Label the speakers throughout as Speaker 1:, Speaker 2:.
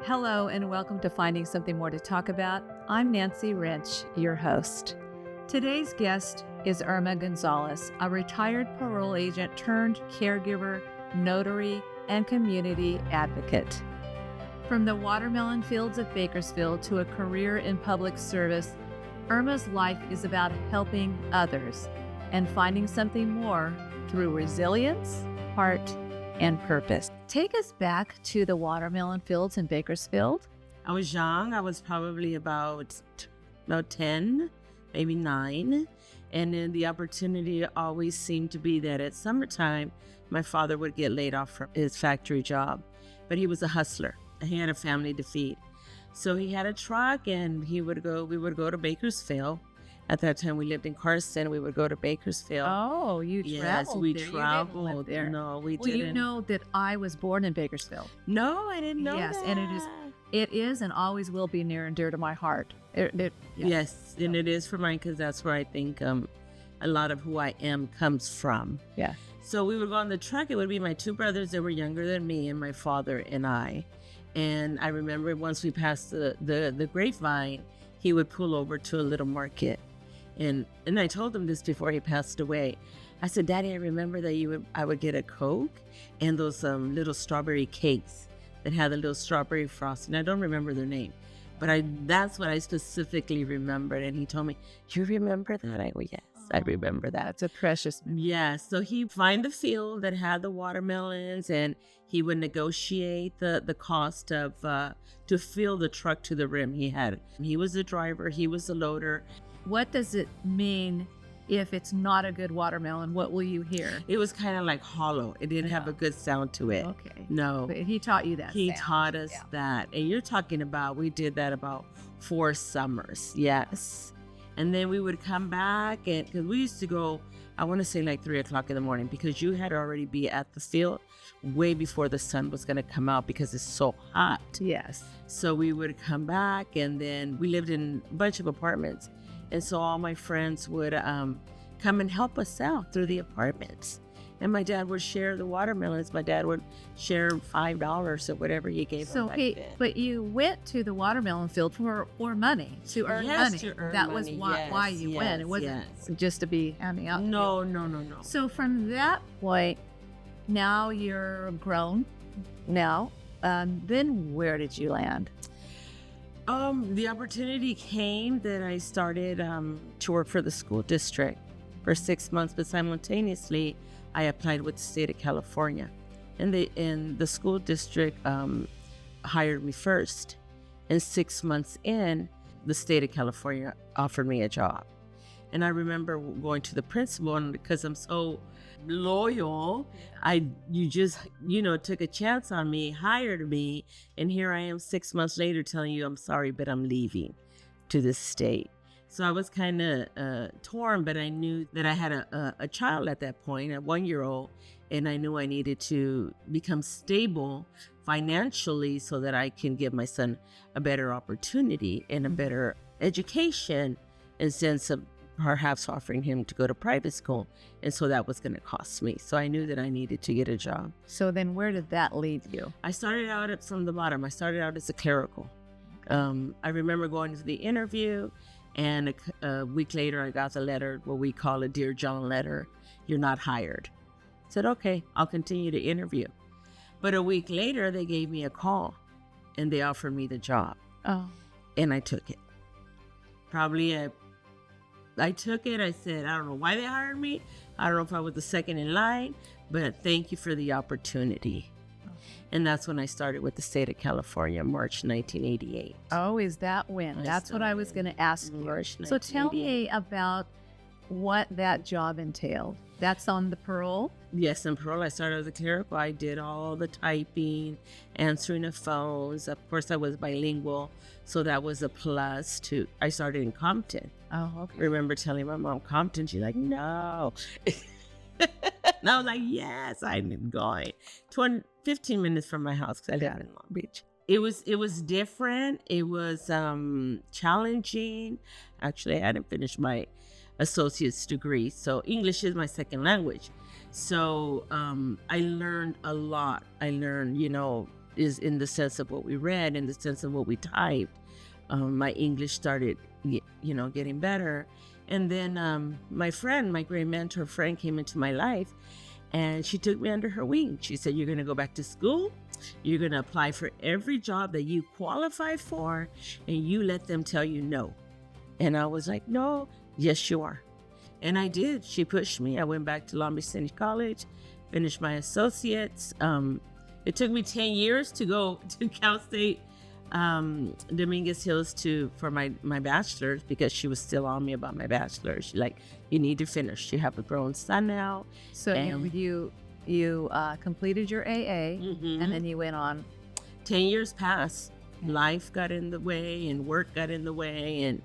Speaker 1: Hello and welcome to Finding Something More to Talk About. I'm Nancy Wrench, your host. Today's guest is Irma Gonzalez, a retired parole agent turned caregiver, notary, and community advocate. From the watermelon fields of Bakersfield to a career in public service, Irma's life is about helping others and finding something more through resilience, heart, and purpose. Take us back to the watermelon fields in Bakersfield.
Speaker 2: I was young. I was probably about 10, maybe 9. And then the opportunity always seemed to be that at summertime, my father would get laid off from his factory job. But he was a hustler. He had a family to feed. So he had a truck and we would go to Bakersfield. At that time, we lived in Carson. We would go to Bakersfield.
Speaker 1: Oh, you traveled
Speaker 2: Yes, we
Speaker 1: there. You didn't
Speaker 2: traveled.
Speaker 1: live there.
Speaker 2: No, we
Speaker 1: Well,
Speaker 2: didn't.
Speaker 1: you know that I was born in Bakersfield.
Speaker 2: No, I didn't know
Speaker 1: Yes,
Speaker 2: that.
Speaker 1: and it is and always will be near and dear to my heart.
Speaker 2: Yes, and it is for mine because that's where I think a lot of who I am comes from.
Speaker 1: Yeah.
Speaker 2: So we would go on the truck. It would be my 2 brothers that were younger than me and my father and I. And I remember once we passed the grapevine, he would pull over to a little market. And I told him this before he passed away. I said, Daddy, I remember that I would get a Coke and those little strawberry cakes that had a little strawberry frosting. I don't remember their name, but that's what I specifically remembered. And he told me, you remember that? I go, yes, I remember that.
Speaker 1: That's a precious memory.
Speaker 2: Yeah, so he'd find the field that had the watermelons and he would negotiate the cost of to fill the truck to the rim. He was the driver, he was the loader.
Speaker 1: What does it mean if it's not a good watermelon? What will you hear?
Speaker 2: It was kind of like hollow. It didn't have a good sound to it.
Speaker 1: Okay.
Speaker 2: No.
Speaker 1: But he taught you that.
Speaker 2: He
Speaker 1: sound.
Speaker 2: taught us that. And you're talking about, we did that about 4 summers. Yes. And then we would come back and because we used to go, I want to say like 3 o'clock in the morning because you had to already be at the field way before the sun was going to come out because it's so hot.
Speaker 1: Yes.
Speaker 2: So we would come back and then we lived in a bunch of apartments. And so all my friends would come and help us out through the apartments. And my dad would share the watermelons. My dad would share $5 or whatever he gave
Speaker 1: So,
Speaker 2: him back then.
Speaker 1: but you went to the watermelon field for money, to earn
Speaker 2: Yes,
Speaker 1: money.
Speaker 2: to earn
Speaker 1: that
Speaker 2: money.
Speaker 1: was why you
Speaker 2: Yes,
Speaker 1: went. It wasn't just to be handing out.
Speaker 2: No.
Speaker 1: So from that point, now you're grown. Now, then where did you land?
Speaker 2: The opportunity came that I started to work for the school district for 6 months, but simultaneously I applied with the state of California, and the school district hired me first. And 6 months in, the state of California offered me a job, and I remember going to the principal, and because I'm so loyal, you just took a chance on me, hired me, and here I am 6 months later telling you I'm sorry, but I'm leaving to this state. So I was kind of torn, but I knew that I had a child at that point, a 1-year-old, and I knew I needed to become stable financially so that I can give my son a better opportunity and a better education, in sense of perhaps offering him to go to private school. And so that was going to cost me. So I knew that I needed to get a job.
Speaker 1: So then where did that lead you?
Speaker 2: I started out from the bottom. I started out as a clerical. I remember going to the interview, and a week later I got the letter, what we call a Dear John letter. You're not hired. I said, okay, I'll continue to interview. But a week later, they gave me a call and they offered me the job.
Speaker 1: Oh.
Speaker 2: And I took it. I took it. I said, I don't know why they hired me. I don't know if I was the second in line, but thank you for the opportunity. And that's when I started with the state of California, March 1988.
Speaker 1: Oh, is that when? That's what I was going to ask you.
Speaker 2: March
Speaker 1: So tell
Speaker 2: 1988.
Speaker 1: me about what that job entailed. That's on the parole?
Speaker 2: Yes, in parole, I started as a clerical. I did all the typing, answering the phones. Of course, I was bilingual, so that was a plus too. I started in Compton.
Speaker 1: Oh, okay.
Speaker 2: I remember telling my mom, Compton. She's like, no. And I was like, yes, I'm going. 15 minutes from my house because I live in Long Beach. It was different. It was challenging. Actually, I hadn't finished my associate's degree, so English is my second language. So I learned a lot. I learned, is in the sense of what we read, in the sense of what we typed. My English started, getting better. And then my great mentor friend, came into my life, and she took me under her wing. She said, "You're going to go back to school. You're going to apply for every job that you qualify for, and you let them tell you no." And I was like, "No, yes, you are." And I did. She pushed me. I went back to Long Beach City College, finished my associates. It took me 10 years to go to Cal State Dominguez Hills for my bachelor's, because she was still on me about my bachelor's. She's like, "You need to finish. You have a grown son now."
Speaker 1: So you completed your AA, and then you went on.
Speaker 2: 10 years passed. Life got in the way, and work got in the way, and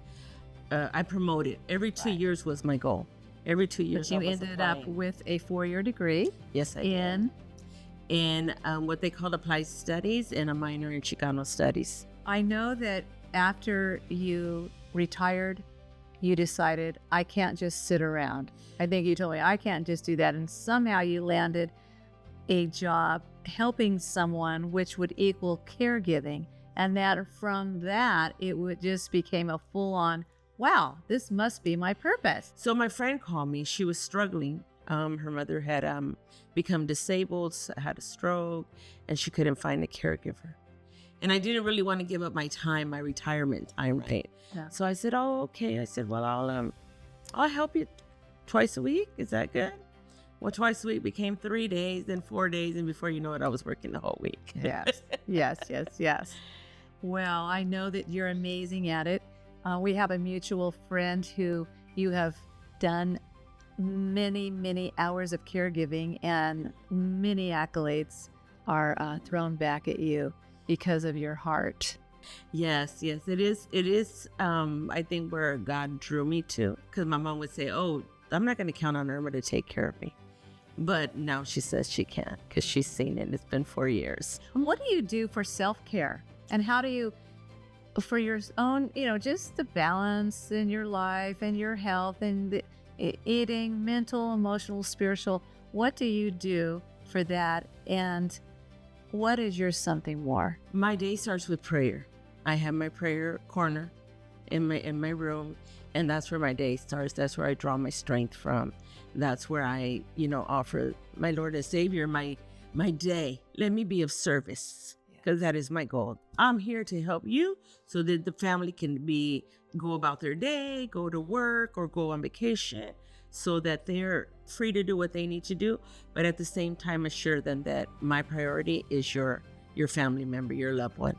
Speaker 2: I promoted. Every 2 years was my goal. Every 2 years.
Speaker 1: But you ended up with a 4-year degree.
Speaker 2: Yes, I did. In what they call applied studies, and a minor in Chicano studies.
Speaker 1: I know that after you retired, you decided, I can't just sit around. I think you told me, I can't just do that. And somehow you landed a job helping someone, which would equal caregiving. And that from that, it would just became a full-on, wow, this must be my purpose.
Speaker 2: So my friend called me. She was struggling. Her mother had become disabled, had a stroke, and she couldn't find a caregiver. And I didn't really want to give up my time, my retirement time, right?
Speaker 1: Yeah.
Speaker 2: So I said, "Oh, okay." I said, "Well, I'll help you twice a week. Is that good?" Well, twice a week became 3 days, then 4 days, and before you know it, I was working the whole week.
Speaker 1: Yes. Well, I know that you're amazing at it. We have a mutual friend who you have done many hours of caregiving, and many accolades are thrown back at you because of your heart.
Speaker 2: Yes, it is. I think where God drew me to, because my mom would say, "Oh, I'm not going to count on Irma to take care of me," but now she says she can, because she's seen it. It's been 4 years.
Speaker 1: What do you do for self-care, and how do you, for your own, just the balance in your life and your health and the eating, mental, emotional, spiritual? What do you do for that, and what is your something more?
Speaker 2: My day starts with prayer. I have my prayer corner in my room, and that's where my day starts. That's where I draw my strength from. That's where I, offer my Lord and Savior my day. Let me be of service, because that is my goal. I'm here to help you so that the family can go about their day, go to work, or go on vacation, so that they're free to do what they need to do, but at the same time assure them that my priority is your family member, your loved one.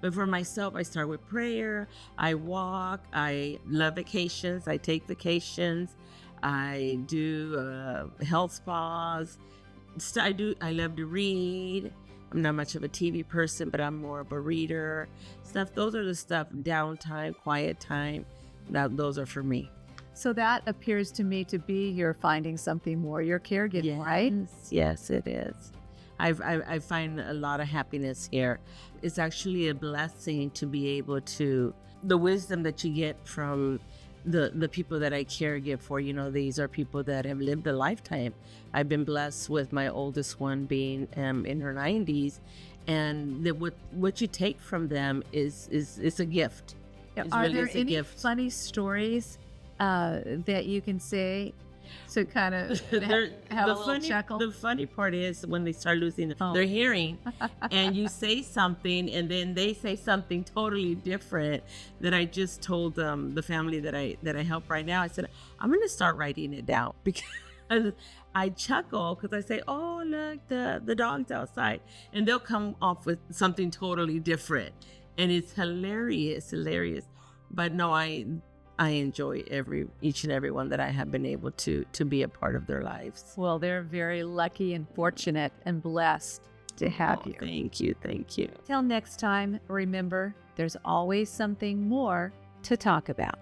Speaker 2: But for myself, I start with prayer. I walk. I love vacations. I take vacations. I do health spas. I love to read. I'm not much of a TV person, but I'm more of a reader. Those are the stuff, downtime, quiet time. Those are for me.
Speaker 1: So that appears to me to be your finding something more, your caregiving, right?
Speaker 2: Yes, it is. I find a lot of happiness here. It's actually a blessing to be able to, the wisdom that you get from the people that I caregive for. These are people that have lived a lifetime. I've been blessed with my oldest one being in her 90s, and what you take from them is a gift.
Speaker 1: Are there any funny stories that you can say to kind of have a little chuckle?
Speaker 2: The funny part is when they start losing their hearing, and you say something, and then they say something totally different. That I just told the family that I help right now. I said, I'm going to start writing it down, because I chuckle, because I say, "Oh, look, the dog's outside," and they'll come off with something totally different, and it's hilarious. But no, I enjoy each and every one that I have been able to be a part of their lives.
Speaker 1: Well, they're very lucky and fortunate and blessed to have you.
Speaker 2: Thank you.
Speaker 1: Till next time, remember, there's always something more to talk about.